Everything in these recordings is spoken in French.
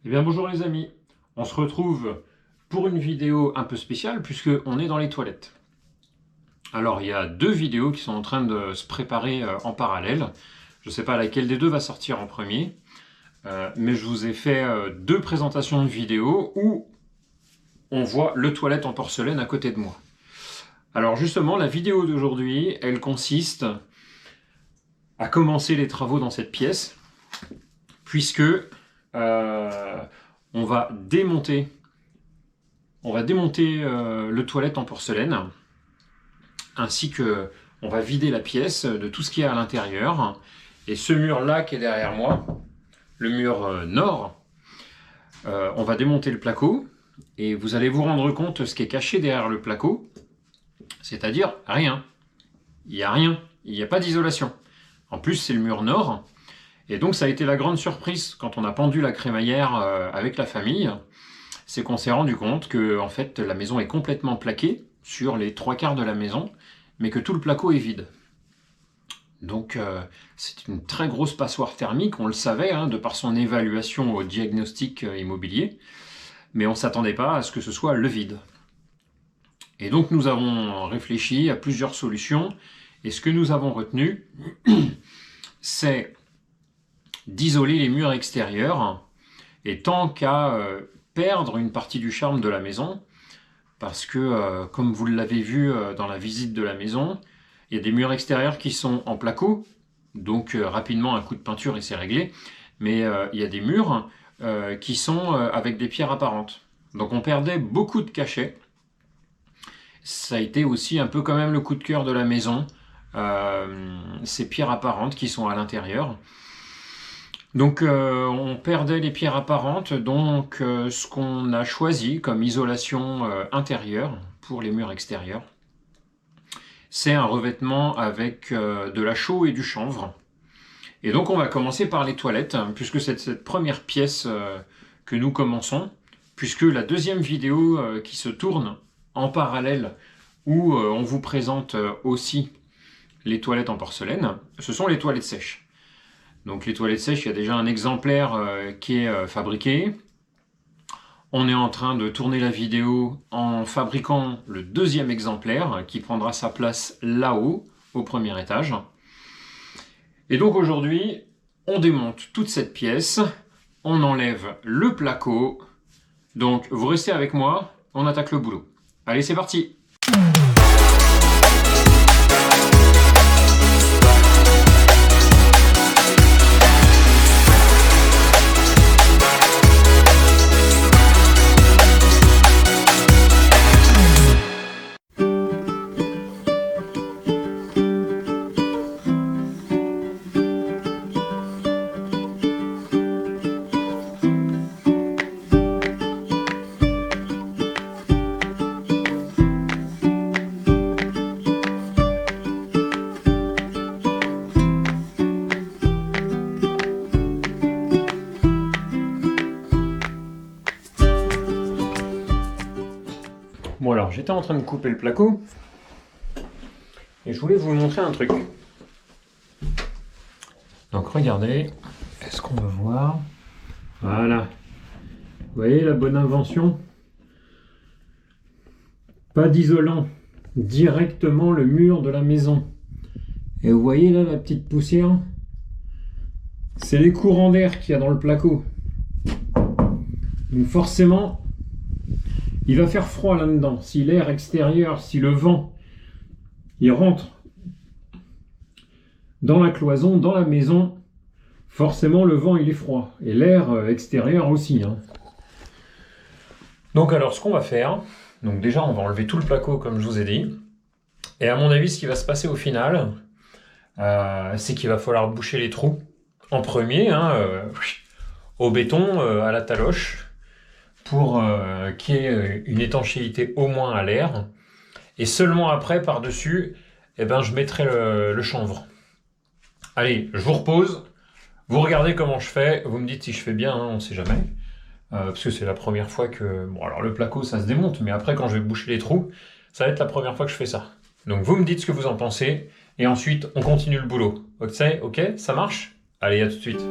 Eh bien bonjour les amis, on se retrouve pour une vidéo un peu spéciale puisque on est dans les toilettes. Alors il y a deux vidéos qui sont en train de se préparer en parallèle. Je ne sais pas laquelle des deux va sortir en premier, mais je vous ai fait deux présentations de vidéos où on voit le toilette en porcelaine à côté de moi. Alors justement, la vidéo d'aujourd'hui, elle consiste à commencer les travaux dans cette pièce, puisque on va démonter le toilette en porcelaine, ainsi que on va vider la pièce de tout ce qu'il y a à l'intérieur. Et ce mur-là qui est derrière moi, le mur nord, on va démonter le placo, et vous allez vous rendre compte de ce qui est caché derrière le placo, c'est-à-dire rien. Il n'y a rien, il n'y a pas d'isolation. En plus, c'est le mur nord. Et donc ça a été la grande surprise quand on a pendu la crémaillère avec la famille, c'est qu'on s'est rendu compte que en fait, la maison est complètement plaquée sur les 3/4 de la maison, mais que tout le placo est vide. Donc c'est une très grosse passoire thermique, on le savait, hein, de par son évaluation au diagnostic immobilier, mais on ne s'attendait pas à ce que ce soit le vide. Et donc nous avons réfléchi à plusieurs solutions, et ce que nous avons retenu, c'est d'isoler les murs extérieurs, et tant qu'à perdre une partie du charme de la maison, parce que, comme vous l'avez vu dans la visite de la maison, il y a des murs extérieurs qui sont en placo, donc rapidement un coup de peinture et c'est réglé, mais il y a des murs qui sont avec des pierres apparentes. Donc on perdait beaucoup de cachets. Ça a été aussi un peu quand même le coup de cœur de la maison, ces pierres apparentes qui sont à l'intérieur. Donc on perdait les pierres apparentes, donc ce qu'on a choisi comme isolation intérieure pour les murs extérieurs, c'est un revêtement avec de la chaux et du chanvre. Et donc on va commencer par les toilettes, hein, puisque c'est cette première pièce que nous commençons, puisque la deuxième vidéo qui se tourne en parallèle, où on vous présente aussi les toilettes en porcelaine, ce sont les toilettes sèches. Donc les toilettes sèches, il y a déjà un exemplaire qui est fabriqué. On est en train de tourner la vidéo en fabriquant le deuxième exemplaire qui prendra sa place là-haut, au premier étage. Et donc aujourd'hui, on démonte toute cette pièce, on enlève le placo. Donc vous restez avec moi, on attaque le boulot. Allez, c'est parti! Bon alors, j'étais en train de couper le placo, et je voulais vous montrer un truc. Donc regardez, est-ce qu'on va voir? Voilà. Vous voyez la bonne invention? Pas d'isolant, directement le mur de la maison. Et vous voyez là la petite poussière? C'est les courants d'air qu'il y a dans le placo. Donc forcément, il va faire froid là-dedans. Si l'air extérieur, si le vent, il rentre dans la cloison, dans la maison, forcément le vent il est froid. Et l'air extérieur aussi, hein. Donc alors ce qu'on va faire, donc déjà on va enlever tout le placo comme je vous ai dit. Et à mon avis ce qui va se passer au final, c'est qu'il va falloir boucher les trous en premier, hein, au béton, à la taloche, pour qu'il y ait une étanchéité au moins à l'air. Et seulement après, par-dessus, eh ben, je mettrai le chanvre. Allez, je vous repose. Vous regardez comment je fais. Vous me dites si je fais bien, hein, on ne sait jamais. Parce que c'est la première fois que... Bon, alors le placo, ça se démonte. Mais après, quand je vais boucher les trous, ça va être la première fois que je fais ça. Donc vous me dites ce que vous en pensez. Et ensuite, on continue le boulot. Ok, ça marche? Allez, à tout de suite.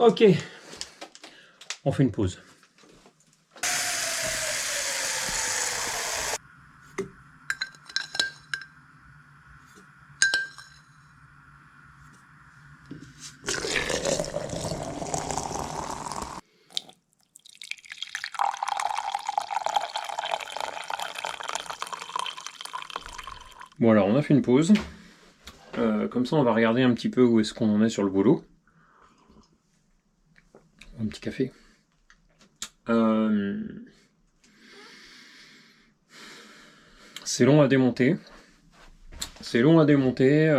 Ok, on fait une pause. Bon alors on a fait une pause, comme ça on va regarder un petit peu où est-ce qu'on en est sur le boulot. Un petit café. C'est long à démonter. C'est long à démonter,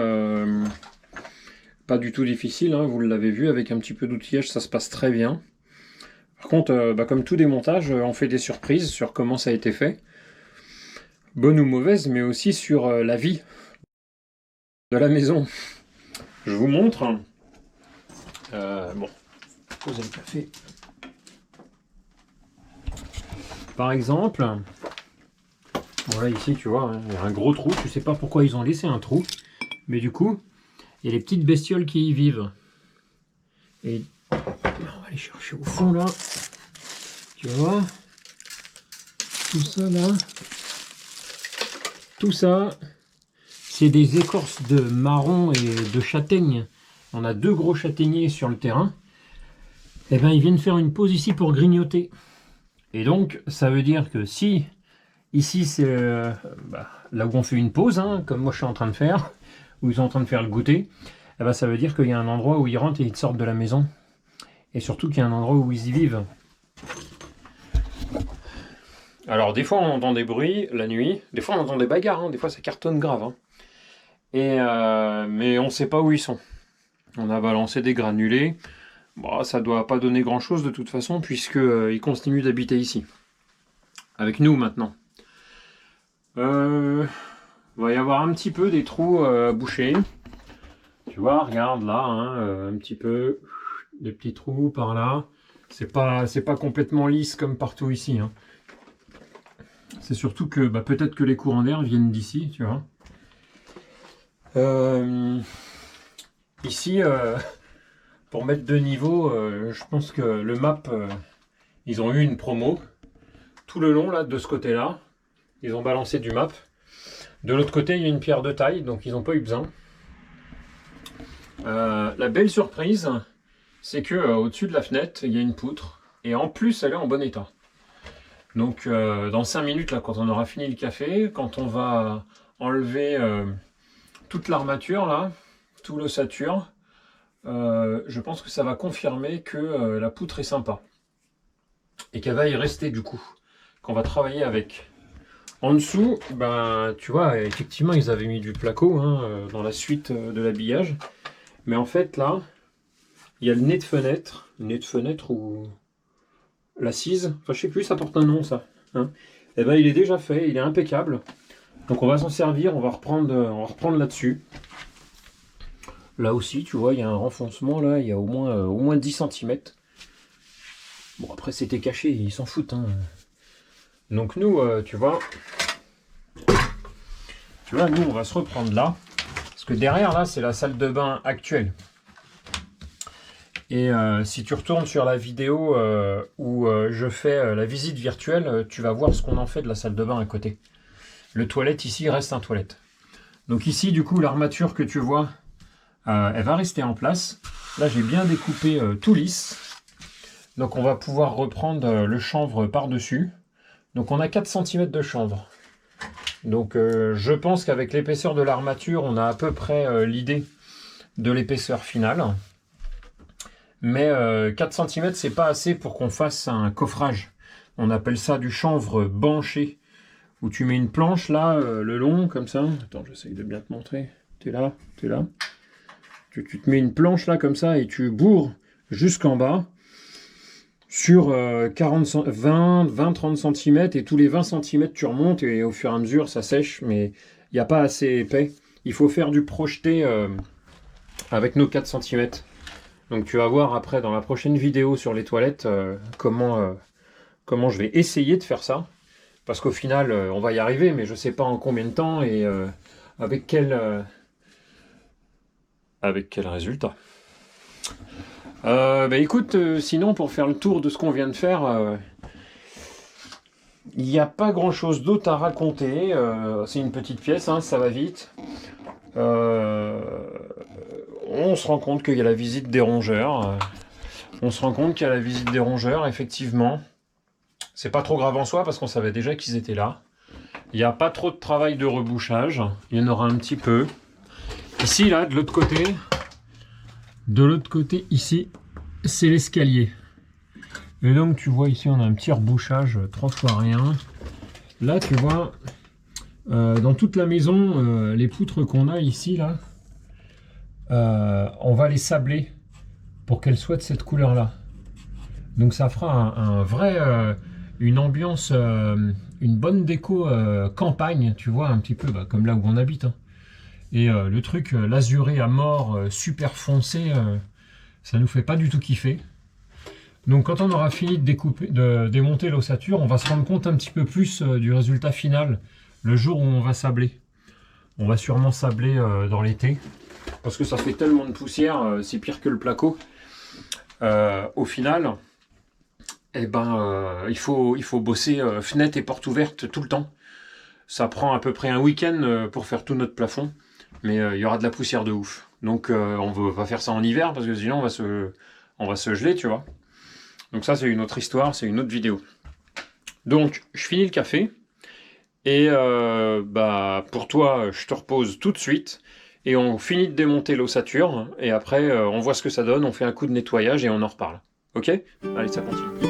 pas du tout difficile, hein, vous l'avez vu, avec un petit peu d'outillage ça se passe très bien. Par contre, comme tout démontage, on fait des surprises sur comment ça a été fait. Bonne ou mauvaise, mais aussi sur la vie de la maison. Je vous montre. Bon, poser le café. Par exemple, voilà ici tu vois, il y a un gros trou, tu sais pas pourquoi ils ont laissé un trou, mais du coup, il y a les petites bestioles qui y vivent. Et on va aller chercher au fond là, tu vois, tout ça là, tout ça, c'est des écorces de marron et de châtaigne. On a 2 gros châtaigniers sur le terrain. Et bien ils viennent faire une pause ici pour grignoter. Et donc ça veut dire que si ici c'est là où on fait une pause, hein, comme moi je suis en train de faire, où ils sont en train de faire le goûter, et ben ça veut dire qu'il y a un endroit où ils rentrent et ils sortent de la maison. Et surtout qu'il y a un endroit où ils y vivent. Alors des fois on entend des bruits la nuit, des fois on entend des bagarres, hein, des fois ça cartonne grave. Hein. Mais on ne sait pas où ils sont. On a balancé des granulés. Bon, ça doit pas donner grand chose de toute façon puisque ils continuent d'habiter ici. Avec nous maintenant. Il va y avoir un petit peu des trous à boucher. Tu vois, regarde là, hein, un petit peu des petits trous par là. C'est pas complètement lisse comme partout ici. Hein. C'est surtout que peut-être que les courants d'air viennent d'ici, tu vois. Ici, pour mettre de niveau, je pense que le map, ils ont eu une promo. Tout le long là, de ce côté-là, ils ont balancé du map. De l'autre côté, il y a une pierre de taille, donc ils n'ont pas eu besoin. La belle surprise, c'est que au-dessus de la fenêtre, il y a une poutre. Et en plus, elle est en bon état. Donc dans 5 minutes, là, quand on aura fini le café, quand on va enlever toute l'armature, là, tout l'ossature, je pense que ça va confirmer que la poutre est sympa. Et qu'elle va y rester du coup, qu'on va travailler avec. En dessous, tu vois, effectivement, ils avaient mis du placo hein, dans la suite de l'habillage. Mais en fait, là, il y a le nez de fenêtre ou l'assise, enfin je sais plus, ça porte un nom ça. Hein. Et il est déjà fait, il est impeccable. Donc on va s'en servir, on va reprendre là-dessus. Là aussi, tu vois, il y a un renfoncement là, il y a au moins 10 cm. Bon après c'était caché, ils s'en foutent. Hein. Donc nous, tu vois, nous on va se reprendre là. Parce que derrière là, c'est la salle de bain actuelle. Et si tu retournes sur la vidéo où je fais la visite virtuelle, tu vas voir ce qu'on en fait de la salle de bain à côté. Le toilette ici reste un toilette. Donc ici, du coup, l'armature que tu vois, elle va rester en place. Là, j'ai bien découpé tout lisse. Donc on va pouvoir reprendre le chanvre par-dessus. Donc on a 4 cm de chanvre. Donc je pense qu'avec l'épaisseur de l'armature, on a à peu près l'idée de l'épaisseur finale. Mais 4 cm, c'est pas assez pour qu'on fasse un coffrage. On appelle ça du chanvre banché. Où tu mets une planche là, le long, comme ça. Attends, j'essaye de bien te montrer. T'es là, t'es là. Tu te mets une planche là, comme ça, et tu bourres jusqu'en bas. Sur 20-30 cm. Et tous les 20 cm, tu remontes. Et au fur et à mesure, ça sèche. Mais il n'y a pas assez épais. Il faut faire du projeté avec nos 4 cm. Donc tu vas voir après dans la prochaine vidéo sur les toilettes comment je vais essayer de faire ça. Parce qu'au final, on va y arriver, mais je ne sais pas en combien de temps et avec quel résultat. Bah écoute, sinon pour faire le tour de ce qu'on vient de faire, il n'y a pas grand chose d'autre à raconter. C'est une petite pièce, hein, ça va vite. On se rend compte qu'il y a la visite des rongeurs. Effectivement. C'est pas trop grave en soi parce qu'on savait déjà qu'ils étaient là. Il n'y a pas trop de travail de rebouchage. Il y en aura un petit peu. Ici, là, de l'autre côté, ici, c'est l'escalier. Et donc, tu vois, ici, on a un petit rebouchage 3 fois rien. Là, tu vois, dans toute la maison, les poutres qu'on a ici, là, on va les sabler pour qu'elles soient de cette couleur-là. Donc, ça fera un vrai, une ambiance, une bonne déco campagne, tu vois, un petit peu comme là où on habite, hein. Et le truc, l'azuré à mort, super foncé, ça nous fait pas du tout kiffer. Donc quand on aura fini de démonter l'ossature, on va se rendre compte un petit peu plus du résultat final, le jour où on va sabler. On va sûrement sabler dans l'été, parce que ça fait tellement de poussière, c'est pire que le placo. Au final, eh ben, il faut bosser fenêtre et porte ouverte tout le temps. Ça prend à peu près un week-end pour faire tout notre plafond. Mais il y aura de la poussière de ouf. Donc on ne va pas faire ça en hiver parce que sinon on va se geler, tu vois. Donc ça c'est une autre histoire, c'est une autre vidéo. Donc je finis le café. Et pour toi, je te repose tout de suite. Et on finit de démonter l'ossature. Et après, on voit ce que ça donne, on fait un coup de nettoyage et on en reparle. Ok? Allez, ça continue.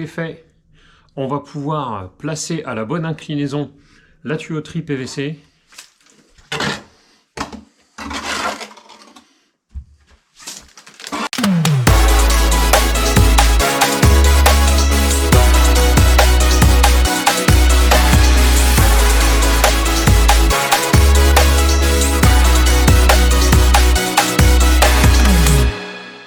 Fait, on va pouvoir placer à la bonne inclinaison la tuyauterie PVC